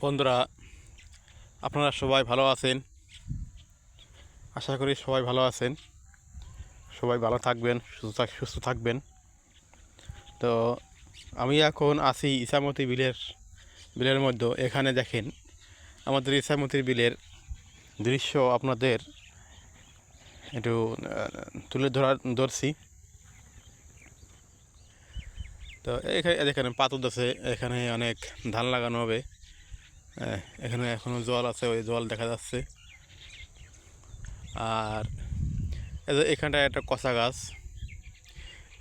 বন্ধুরা, আপনারা সবাই ভালো আছেন। আশা করি সবাই ভালো আছেন। সবাই ভালো থাকবেন, সুস্থ থাকবেন। তো আমি এখন আছি ইছামতি বিলের মধ্যে। এখানে দেখেন আমাদের ইছামতির বিলের দৃশ্য আপনাদের একটু তুলে ধরছি। তো এখানে দেখেন পাথর আছে, এখানে অনেক ধান লাগানো হবে। এখানে এখনও জল আছে, ওই জল দেখা যাচ্ছে। আর এখানটায় একটা কচা গাছ।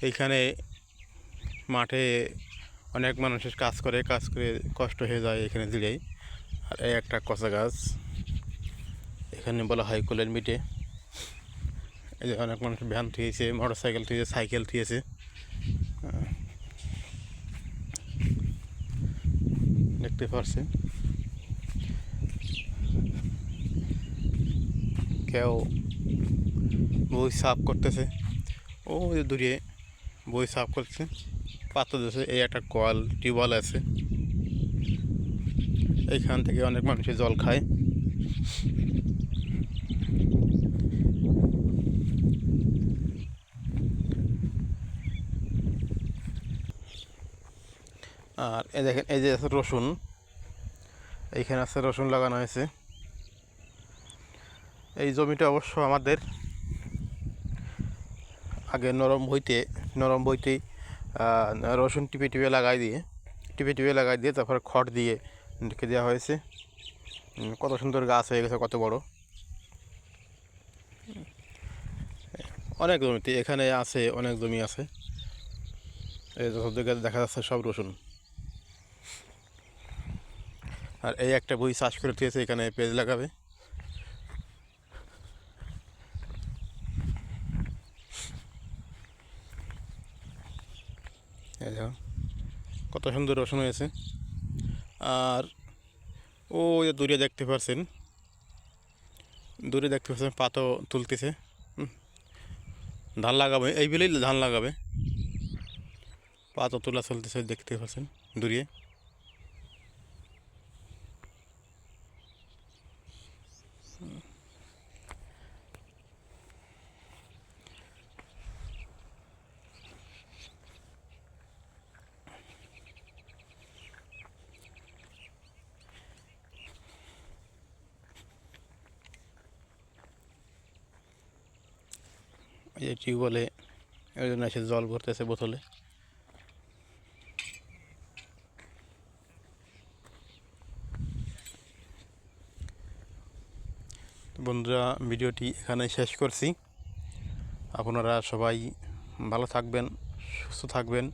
এইখানে মাঠে অনেক মানুষের কাজ করে কষ্ট হয়ে যায় এখানে দিলেই। আর এই একটা কচা গাছ, এখানে বলা হয় কোলের মিটে। এই যে অনেক মানুষ ভ্যান থিয়েছে, মোটর সাইকেল থিয়েছে, সাইকেল থিয়েছে। দেখতে পারছেন, কেউ বই সাফ করতেছে। ও দূরে বই সাফ করছে, পাত্র দিয়েছে। এই একটা টিউবওয়েল আছে, এইখান থেকে অনেক মানুষের জল খায়। আর এই দেখেন, এই যে আছে রসুন, এইখানে আছে রসুন লাগানো হয়েছে। এই জমিটা অবশ্য আমাদের আগে নরম বইতেই রসুন টিপে লাগাই দিয়ে তারপর খড় দিয়ে ঢেকে দেওয়া হয়েছে। কত সুন্দর গাছ হয়ে গেছে, কত বড়। অনেক জমিতে এখানে আছে, অনেক জমি আছে। এই দেখা যাচ্ছে সব রসুন। আর এই একটা বই চাষ করে দিয়েছে, এখানে পেঁয়াজ লাগাবে। এই দেখো কত সুন্দর রসুন হয়েছে। আর ওই দূরে দেখতে পাচ্ছেন, পাতা তুলতেছে। ধান লাগাবে, এই বিলেই ধান লাগাবে। পাতা তোলা চলতেছে, দেখতে পাচ্ছেন দূরে। এই টিউবওয়েলে একজন এসে জল ভরতেছে বোতলে। বন্ধুরা, ভিডিওটি এখানে শেষ করছি। আপনারা সবাই ভালো থাকবেন, সুস্থ থাকবেন।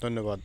ধন্যবাদ।